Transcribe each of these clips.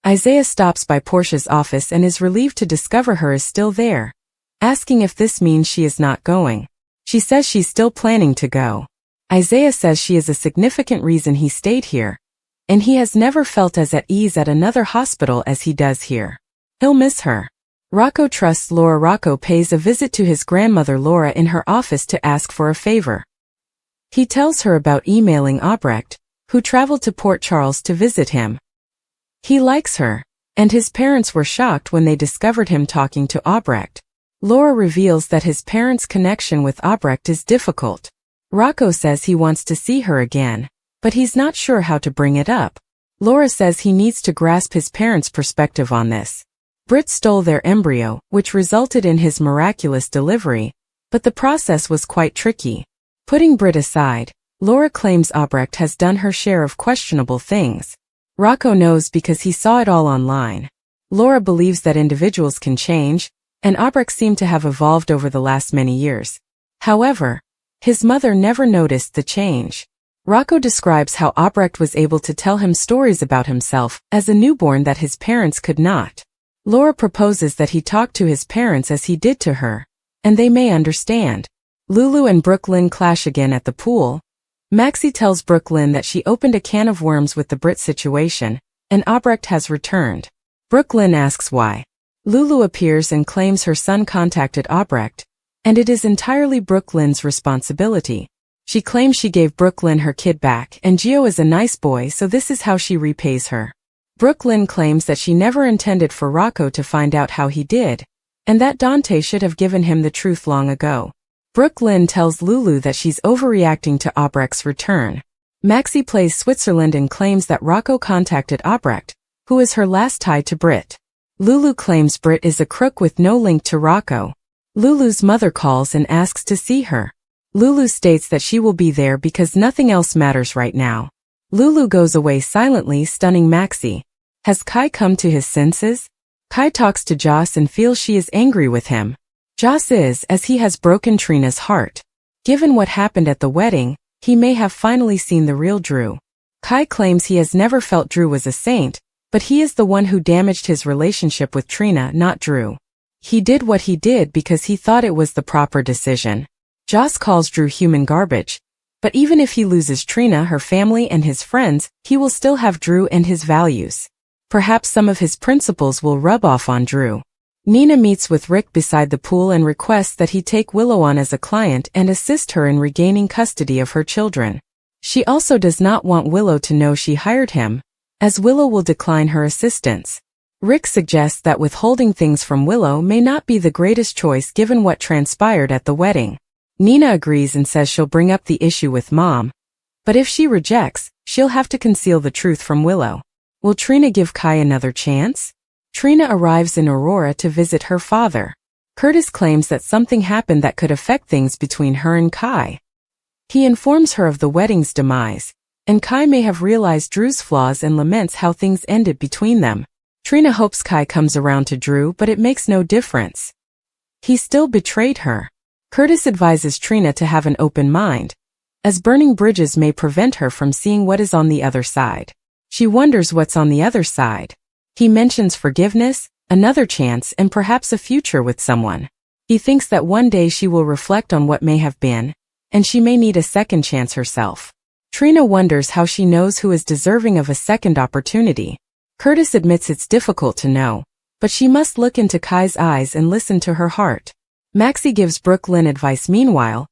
Isaiah stops by Portia's office and is relieved to discover her is still there, asking if this means she is not going. She says she's still planning to go. Isaiah says she is a significant reason he stayed here, and he has never felt as at ease at another hospital as he does here. He'll miss her. Rocco trusts Laura. Rocco pays a visit to his grandmother Laura in her office to ask for a favor. He tells her about emailing Albrecht, who traveled to Port Charles to visit him. He likes her, and his parents were shocked when they discovered him talking to Albrecht. Laura reveals that his parents' connection with Albrecht is difficult. Rocco says he wants to see her again, but he's not sure how to bring it up. Laura says he needs to grasp his parents' perspective on this. Britt stole their embryo, which resulted in his miraculous delivery, but the process was quite tricky. Putting Britt aside, Laura claims Albrecht has done her share of questionable things. Rocco knows because he saw it all online. Laura believes that individuals can change, and Albrecht seemed to have evolved over the last many years. However, his mother never noticed the change. Rocco describes how Albrecht was able to tell him stories about himself as a newborn that his parents could not. Laura proposes that he talk to his parents as he did to her, and they may understand. Lulu and Brooklyn clash again at the pool. Maxie tells Brooklyn that she opened a can of worms with the Brit situation, and Albrecht has returned. Brooklyn asks why. Lulu appears and claims her son contacted Albrecht, and it is entirely Brooklyn's responsibility. She claims she gave Brooklyn her kid back, and Gio is a nice boy, so this is how she repays her. Brooklyn claims that she never intended for Rocco to find out how he did, and that Dante should have given him the truth long ago. Brooklyn tells Lulu that she's overreacting to Albrecht's return. Maxie plays Switzerland and claims that Rocco contacted Albrecht, who is her last tie to Britt. Lulu claims Britt is a crook with no link to Rocco. Lulu's mother calls and asks to see her. Lulu states that she will be there because nothing else matters right now. Lulu goes away silently, stunning Maxie. Has Kai come to his senses? Kai talks to Joss and feels she is angry with him. Joss is, as he has broken Trina's heart. Given what happened at the wedding, he may have finally seen the real Drew. Kai claims he has never felt Drew was a saint, but he is the one who damaged his relationship with Trina, not Drew. He did what he did because he thought it was the proper decision. Joss calls Drew human garbage, but even if he loses Trina, her family, and his friends, he will still have Drew and his values. Perhaps some of his principles will rub off on Drew. Nina meets with Rick beside the pool and requests that he take Willow on as a client and assist her in regaining custody of her children. She also does not want Willow to know she hired him, as Willow will decline her assistance. Rick suggests that withholding things from Willow may not be the greatest choice given what transpired at the wedding. Nina agrees and says she'll bring up the issue with Mom, but if she rejects, she'll have to conceal the truth from Willow. Will Trina give Kai another chance? Trina arrives in Aurora to visit her father. Curtis claims that something happened that could affect things between her and Kai. He informs her of the wedding's demise, and Kai may have realized Drew's flaws and laments how things ended between them. Trina hopes Kai comes around to Drew, but it makes no difference. He still betrayed her. Curtis advises Trina to have an open mind, as burning bridges may prevent her from seeing what is on the other side. She wonders what's on the other side. He mentions forgiveness, another chance, and perhaps a future with someone. He thinks that one day she will reflect on what may have been, and she may need a second chance herself. Trina wonders how she knows who is deserving of a second opportunity. Curtis admits it's difficult to know, but she must look into Kai's eyes and listen to her heart. Maxie gives Brooklyn advice. Meanwhile,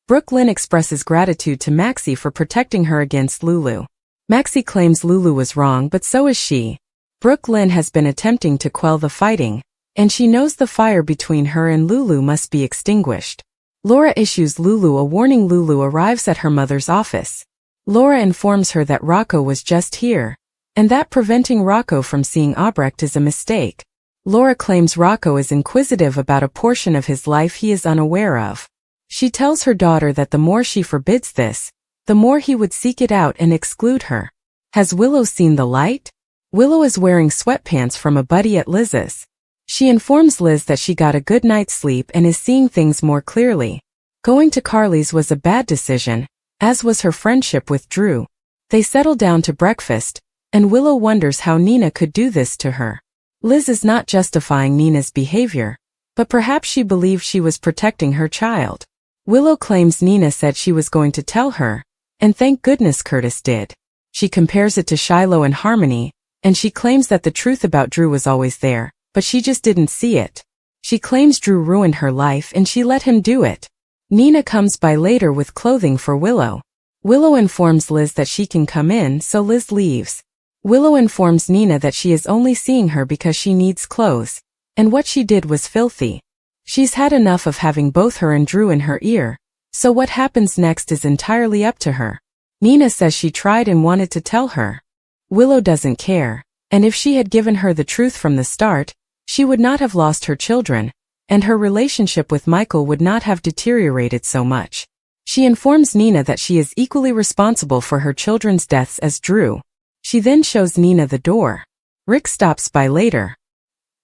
Brooklyn expresses gratitude to Maxie for protecting her against Lulu. Maxie claims Lulu was wrong, but so is she. Brooklyn has been attempting to quell the fighting, and she knows the fire between her and Lulu must be extinguished. Laura issues Lulu a warning. Lulu arrives at her mother's office. Laura informs her that Rocco was just here, and that preventing Rocco from seeing Albrecht is a mistake. Laura claims Rocco is inquisitive about a portion of his life he is unaware of. She tells her daughter that the more she forbids this, the more he would seek it out and exclude her. Has Willow seen the light? Willow is wearing sweatpants from a buddy at Liz's. She informs Liz that she got a good night's sleep and is seeing things more clearly. Going to Carly's was a bad decision, as was her friendship with Drew. They settle down to breakfast, and Willow wonders how Nina could do this to her. Liz is not justifying Nina's behavior, but perhaps she believed she was protecting her child. Willow claims Nina said she was going to tell her, and thank goodness Curtis did. She compares it to Shiloh and Harmony, and she claims that the truth about Drew was always there, but she just didn't see it. She claims Drew ruined her life and she let him do it. Nina comes by later with clothing for Willow. Willow informs Liz that she can come in, so Liz leaves. Willow informs Nina that she is only seeing her because she needs clothes, and what she did was filthy. She's had enough of having both her and Drew in her ear, so what happens next is entirely up to her. Nina says she tried and wanted to tell her. Willow doesn't care, and if she had given her the truth from the start, she would not have lost her children, and her relationship with Michael would not have deteriorated so much. She informs Nina that she is equally responsible for her children's deaths as Drew. She then shows Nina the door. Rick stops by later.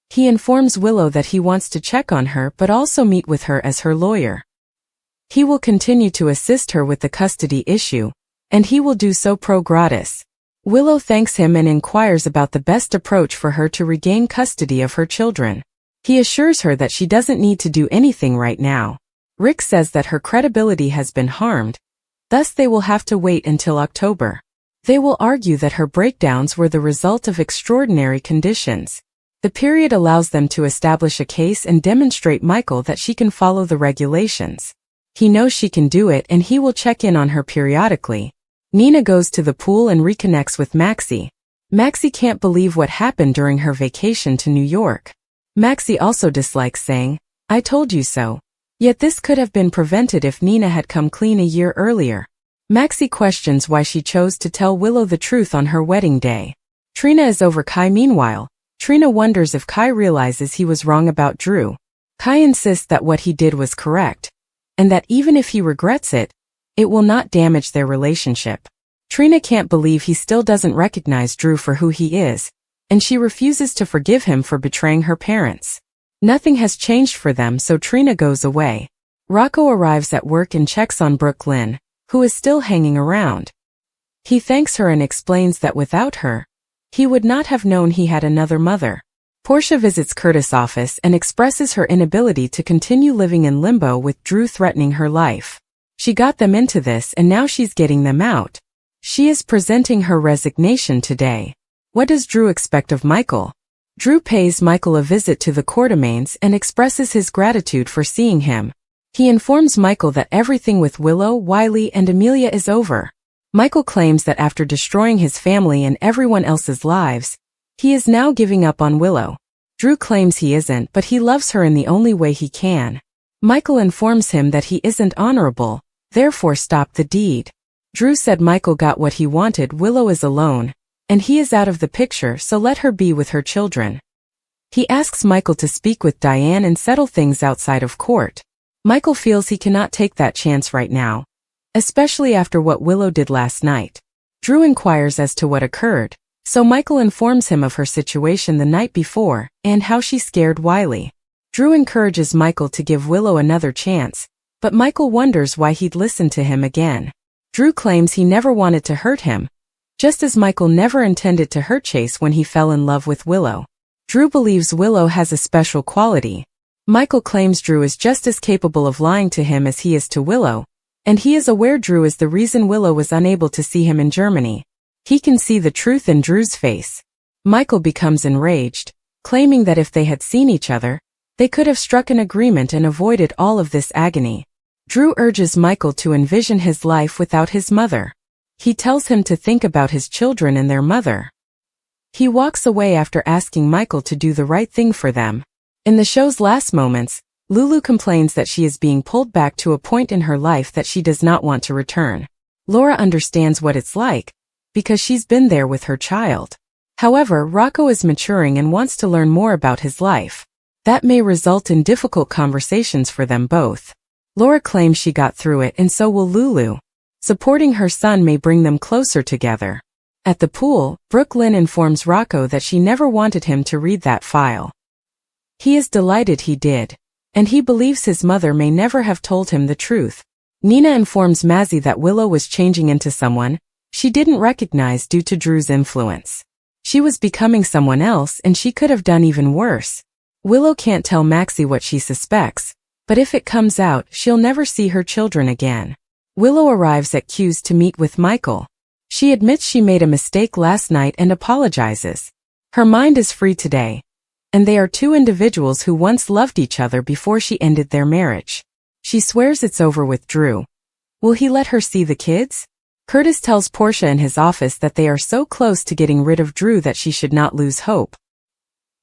He informs Willow that he wants to check on her but also meet with her as her lawyer. He will continue to assist her with the custody issue, and he will do so pro gratis. Willow thanks him and inquires about the best approach for her to regain custody of her children. He assures her that she doesn't need to do anything right now. Rick says that her credibility has been harmed, thus they will have to wait until October. They will argue that her breakdowns were the result of extraordinary conditions. The period allows them to establish a case and demonstrate Michael that she can follow the regulations. He knows she can do it and he will check in on her periodically. Nina goes to the pool and reconnects with Maxie. Maxie can't believe what happened during her vacation to New York. Maxie also dislikes saying, "I told you so." Yet this could have been prevented if Nina had come clean a year earlier. Maxie questions why she chose to tell Willow the truth on her wedding day. Trina is over Kai meanwhile. Trina wonders if Kai realizes he was wrong about Drew. Kai insists that what he did was correct, and that even if he regrets it, it will not damage their relationship. Trina can't believe he still doesn't recognize Drew for who he is, and she refuses to forgive him for betraying her parents. Nothing has changed for them, so Trina goes away. Rocco arrives at work and checks on Brooklyn, who is still hanging around. He thanks her and explains that without her, he would not have known he had another mother. Portia visits Curtis' office and expresses her inability to continue living in limbo with Drew threatening her life. She got them into this and now she's getting them out. She is presenting her resignation today. What does Drew expect of Michael? Drew pays Michael a visit to the Quartermaines and expresses his gratitude for seeing him. He informs Michael that everything with Willow, Wiley, and Amelia is over. Michael claims that after destroying his family and everyone else's lives, he is now giving up on Willow. Drew claims he isn't, but he loves her in the only way he can. Michael informs him that he isn't honorable, therefore stop the deed. Drew said Michael got what he wanted. Willow is alone, and he is out of the picture, so let her be with her children. He asks Michael to speak with Diane and settle things outside of court. Michael feels he cannot take that chance right now, especially after what Willow did last night. Drew inquires as to what occurred, so Michael informs him of her situation the night before and how she scared Wiley. Drew encourages Michael to give Willow another chance, but Michael wonders why he'd listen to him again. Drew claims he never wanted to hurt him, just as Michael never intended to hurt Chase when he fell in love with Willow. Drew believes Willow has a special quality. Michael claims Drew is just as capable of lying to him as he is to Willow, and he is aware Drew is the reason Willow was unable to see him in Germany. He can see the truth in Drew's face. Michael becomes enraged, claiming that if they had seen each other, they could have struck an agreement and avoided all of this agony. Drew urges Michael to envision his life without his mother. He tells him to think about his children and their mother. He walks away after asking Michael to do the right thing for them. In the show's last moments, Lulu complains that she is being pulled back to a point in her life that she does not want to return. Laura understands what it's like, because she's been there with her child. However, Rocco is maturing and wants to learn more about his life. That may result in difficult conversations for them both. Laura claims she got through it and so will Lulu. Supporting her son may bring them closer together. At the pool, Brooklyn informs Rocco that she never wanted him to read that file. He is delighted he did, and he believes his mother may never have told him the truth. Nina informs Mazzy that Willow was changing into someone. she didn't recognize due to Drew's influence. She was becoming someone else and she could have done even worse. Willow can't tell Maxie what she suspects, but if it comes out, she'll never see her children again. Willow arrives at Q's to meet with Michael. She admits she made a mistake last night and apologizes. Her mind is free today, and they are two individuals who once loved each other before she ended their marriage. She swears it's over with Drew. Will he let her see the kids? Curtis tells Portia in his office that they are so close to getting rid of Drew that she should not lose hope.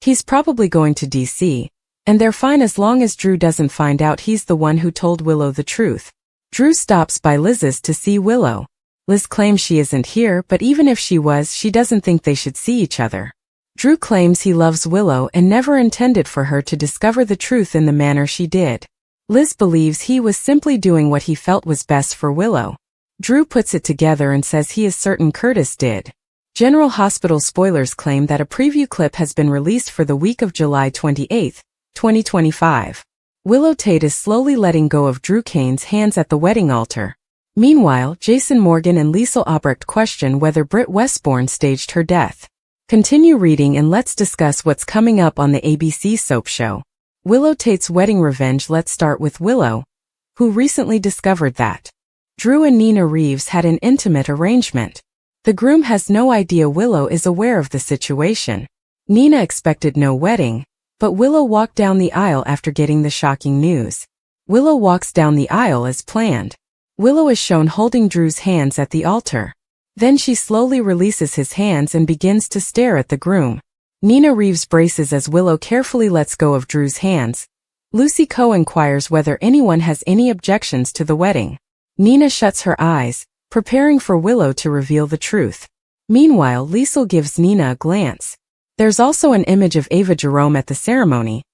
He's probably going to DC, and they're fine as long as Drew doesn't find out he's the one who told Willow the truth. Drew stops by Liz's to see Willow. Liz claims she isn't here, but even if she was, she doesn't think they should see each other. Drew claims he loves Willow and never intended for her to discover the truth in the manner she did. Liz believes he was simply doing what he felt was best for Willow. Drew puts it together and says he is certain Curtis did. General Hospital spoilers claim that a preview clip has been released for the week of July 28, 2025. Willow Tate is slowly letting go of Drew Kane's hands at the wedding altar. Meanwhile, Jason Morgan and Liesl Albrecht question whether Britt Westbourne staged her death. Continue reading and let's discuss what's coming up on the ABC soap show. Willow Tate's wedding revenge. Let's start with Willow, who recently discovered that Drew and Nina Reeves had an intimate arrangement. The groom has no idea Willow is aware of the situation. Nina expected no wedding, but Willow walked down the aisle after getting the shocking news. Willow walks down the aisle as planned. Willow is shown holding Drew's hands at the altar. Then she slowly releases his hands and begins to stare at the groom. Nina Reeves braces as Willow carefully lets go of Drew's hands. Lucy Coe inquires whether anyone has any objections to the wedding. Nina shuts her eyes, preparing for Willow to reveal the truth. Meanwhile, Liesl gives Nina a glance. There's also an image of Ava Jerome at the ceremony,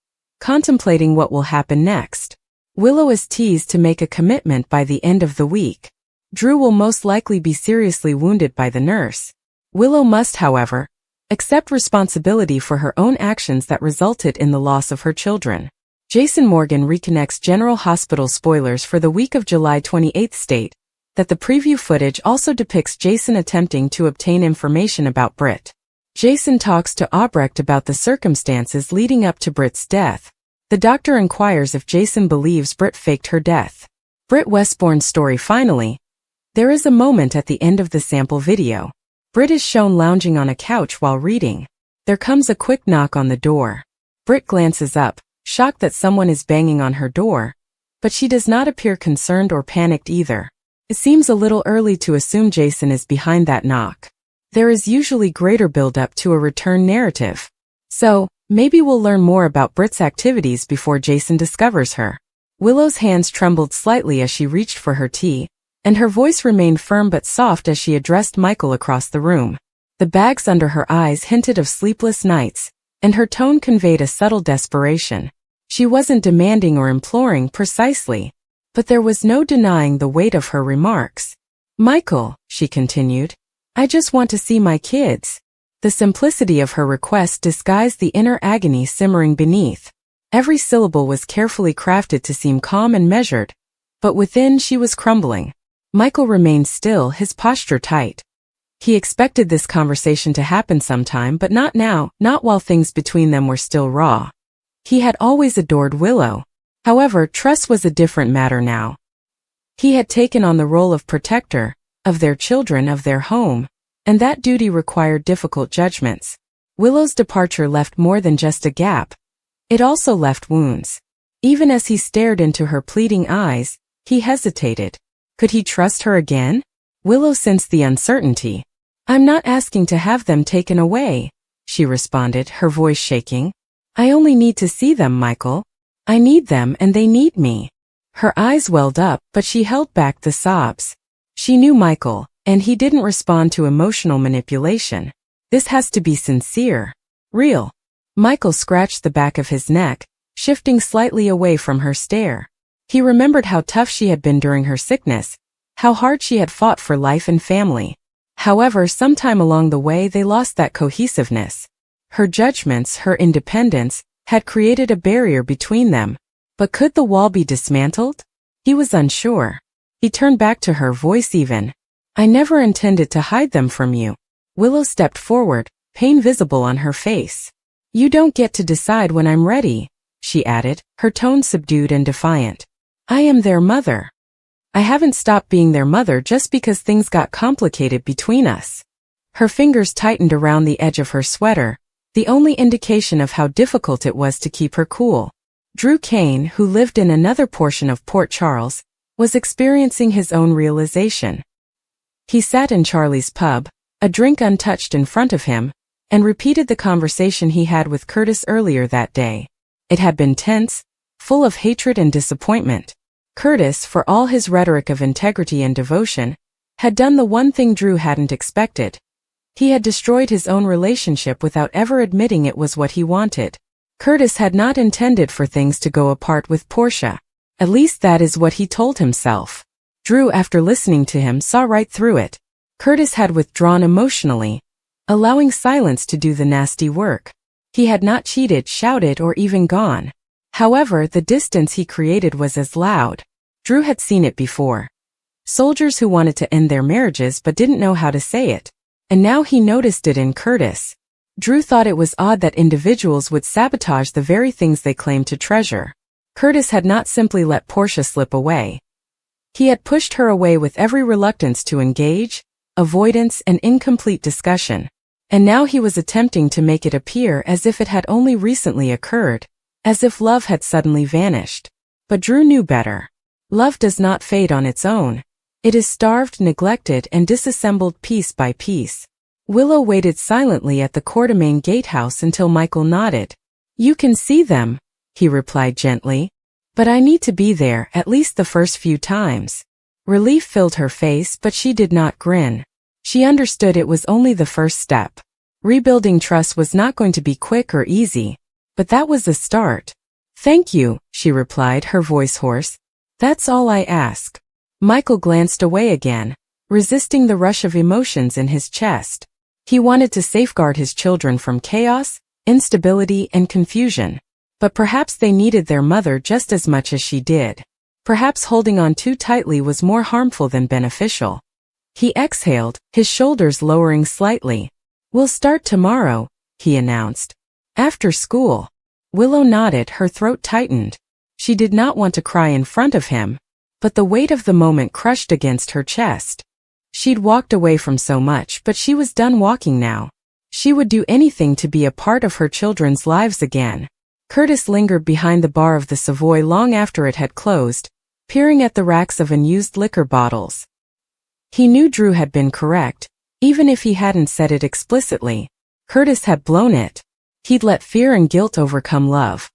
contemplating what will happen next. Willow is teased to make a commitment by the end of the week. Drew will most likely be seriously wounded by the nurse. Willow must, however, accept responsibility for her own actions that resulted in the loss of her children. Jason Morgan reconnects General Hospital spoilers for the week of July 28 state that the preview footage also depicts Jason attempting to obtain information about Britt. Jason talks to Albrecht about the circumstances leading up to Britt's death. The doctor inquires if Jason believes Britt faked her death. Britt Westbourne's story finally. There is a moment at the end of the sample video. Britt is shown lounging on a couch while reading. There comes a quick knock on the door. Britt glances up, shocked that someone is banging on her door, but she does not appear concerned or panicked either. It seems a little early to assume Jason is behind that knock. There is usually greater build-up to a return narrative. So, maybe we'll learn more about Britt's activities before Jason discovers her. Willow's hands trembled slightly as she reached for her tea, and her voice remained firm but soft as she addressed Michael across the room. The bags under her eyes hinted of sleepless nights, and her tone conveyed a subtle desperation. She wasn't demanding or imploring precisely, but there was no denying the weight of her remarks. "Michael," she continued, "I just want to see my kids." The simplicity of her request disguised the inner agony simmering beneath. Every syllable was carefully crafted to seem calm and measured, but within she was crumbling. Michael remained still, his posture tight. He expected this conversation to happen sometime, but not now, not while things between them were still raw. He had always adored Willow. However, trust was a different matter now. He had taken on the role of protector, of their children, of their home, and that duty required difficult judgments. Willow's departure left more than just a gap. It also left wounds. Even as he stared into her pleading eyes, he hesitated. Could he trust her again? Willow sensed the uncertainty. "I'm not asking to have them taken away," she responded, her voice shaking. "I only need to see them, Michael. I need them and they need me." Her eyes welled up, but she held back the sobs. She knew Michael, and he didn't respond to emotional manipulation. This has to be sincere. Real. Michael scratched the back of his neck, shifting slightly away from her stare. He remembered how tough she had been during her sickness, how hard she had fought for life and family. However, sometime along the way they lost that cohesiveness. Her judgments, her independence, had created a barrier between them. But could the wall be dismantled? He was unsure. He turned back to her, voice even. I never intended to hide them from you. Willow stepped forward, pain visible on her face. You don't get to decide when I'm ready, she added, her tone subdued and defiant. I am their mother. I haven't stopped being their mother just because things got complicated between us. Her fingers tightened around the edge of her sweater, the only indication of how difficult it was to keep her cool. Drew Kane, who lived in another portion of Port Charles, was experiencing his own realization. He sat in Charlie's pub, a drink untouched in front of him, and repeated the conversation he had with Curtis earlier that day. It had been tense, full of hatred and disappointment. Curtis, for all his rhetoric of integrity and devotion, had done the one thing Drew hadn't expected. He had destroyed his own relationship without ever admitting it was what he wanted. Curtis had not intended for things to go apart with Portia. At least that is what he told himself. Drew, after listening to him, saw right through it. Curtis had withdrawn emotionally, allowing silence to do the nasty work. He had not cheated, shouted, or even gone. However, the distance he created was as loud. Drew had seen it before. Soldiers who wanted to end their marriages but didn't know how to say it. And now he noticed it in Curtis. Drew thought it was odd that individuals would sabotage the very things they claimed to treasure. Curtis had not simply let Portia slip away. He had pushed her away with every reluctance to engage, avoidance, and incomplete discussion. And now he was attempting to make it appear as if it had only recently occurred, as if love had suddenly vanished. But Drew knew better. Love does not fade on its own. It is starved, neglected, and disassembled piece by piece. Willow waited silently at the Courtemain gatehouse until Michael nodded. You can see them, he replied gently. But I need to be there at least the first few times. Relief filled her face, but she did not grin. She understood it was only the first step. Rebuilding trust was not going to be quick or easy, but that was the start. Thank you, she replied, her voice hoarse. That's all I ask. Michael glanced away again, resisting the rush of emotions in his chest. He wanted to safeguard his children from chaos, instability, and confusion. But perhaps they needed their mother just as much as she did. Perhaps holding on too tightly was more harmful than beneficial. He exhaled, his shoulders lowering slightly. We'll start tomorrow, he announced. After school. Willow nodded, her throat tightened. She did not want to cry in front of him, but the weight of the moment crushed against her chest. She'd walked away from so much, but she was done walking now. She would do anything to be a part of her children's lives again. Curtis lingered behind the bar of the Savoy long after it had closed, peering at the racks of unused liquor bottles. He knew Drew had been correct, even if he hadn't said it explicitly. Curtis had blown it. He'd let fear and guilt overcome love.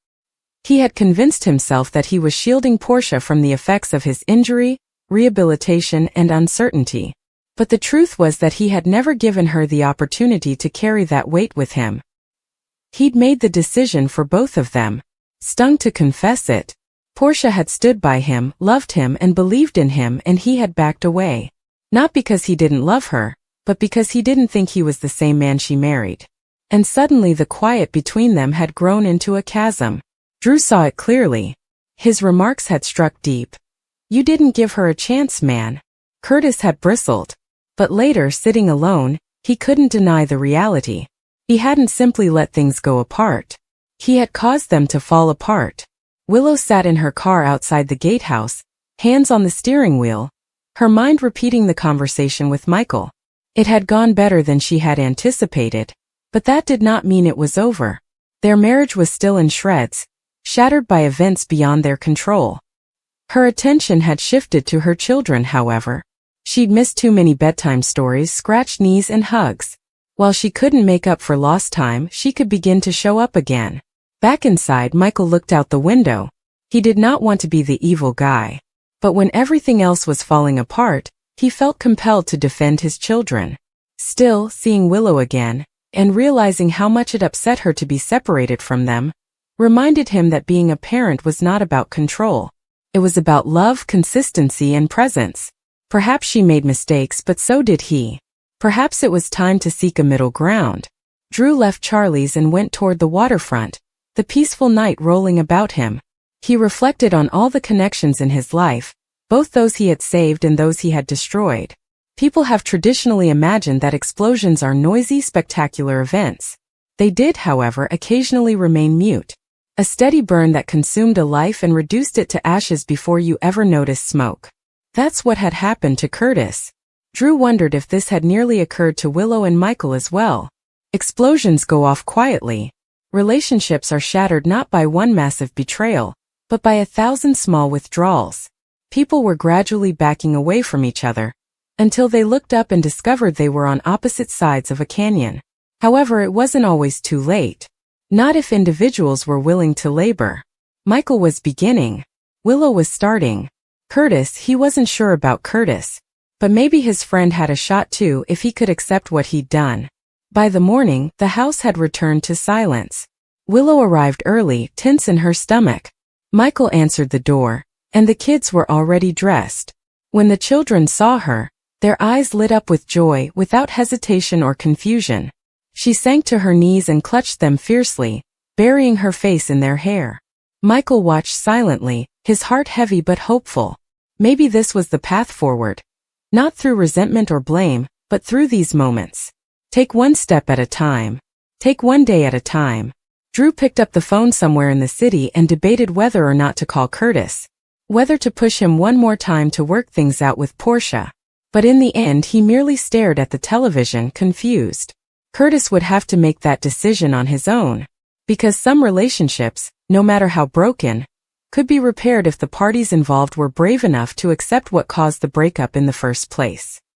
He had convinced himself that he was shielding Portia from the effects of his injury, rehabilitation, and uncertainty. But the truth was that he had never given her the opportunity to carry that weight with him. He'd made the decision for both of them. Stung to confess it. Portia had stood by him, loved him, and believed in him, and he had backed away. Not because he didn't love her, but because he didn't think he was the same man she married. And suddenly the quiet between them had grown into a chasm. Drew saw it clearly. His remarks had struck deep. You didn't give her a chance, man. Curtis had bristled. But later, sitting alone, he couldn't deny the reality. He hadn't simply let things go apart. He had caused them to fall apart. Willow sat in her car outside the gatehouse, hands on the steering wheel, her mind repeating the conversation with Michael. It had gone better than she had anticipated, but that did not mean it was over. Their marriage was still in shreds, shattered by events beyond their control. Her attention had shifted to her children, however. She'd missed too many bedtime stories, scratched knees, and hugs. While she couldn't make up for lost time, she could begin to show up again. Back inside, Michael looked out the window. He did not want to be the evil guy. But when everything else was falling apart, he felt compelled to defend his children. Still, seeing Willow again, and realizing how much it upset her to be separated from them, reminded him that being a parent was not about control. It was about love, consistency, and presence. Perhaps she made mistakes, but so did he. Perhaps it was time to seek a middle ground. Drew left Charlie's and went toward the waterfront, the peaceful night rolling about him. He reflected on all the connections in his life, both those he had saved and those he had destroyed. People have traditionally imagined that explosions are noisy, spectacular events. They did, however, occasionally remain mute. A steady burn that consumed a life and reduced it to ashes before you ever noticed smoke. That's what had happened to Curtis. Drew wondered if this had nearly occurred to Willow and Michael as well. Explosions go off quietly. Relationships are shattered not by one massive betrayal, but by 1,000 small withdrawals. People were gradually backing away from each other, until they looked up and discovered they were on opposite sides of a canyon. However, it wasn't always too late. Not if individuals were willing to labor. Michael was beginning. Willow was starting. Curtis, he wasn't sure about Curtis. But maybe his friend had a shot too if he could accept what he'd done. By the morning, the house had returned to silence. Willow arrived early, tense in her stomach. Michael answered the door, and the kids were already dressed. When the children saw her, their eyes lit up with joy without hesitation or confusion. She sank to her knees and clutched them fiercely, burying her face in their hair. Michael watched silently, his heart heavy but hopeful. Maybe this was the path forward. Not through resentment or blame, but through these moments. Take one step at a time. Take one day at a time. Drew picked up the phone somewhere in the city and debated whether or not to call Curtis. Whether to push him one more time to work things out with Portia. But in the end he merely stared at the television, confused. Curtis would have to make that decision on his own. Because some relationships, no matter how broken, could be repaired if the parties involved were brave enough to accept what caused the breakup in the first place.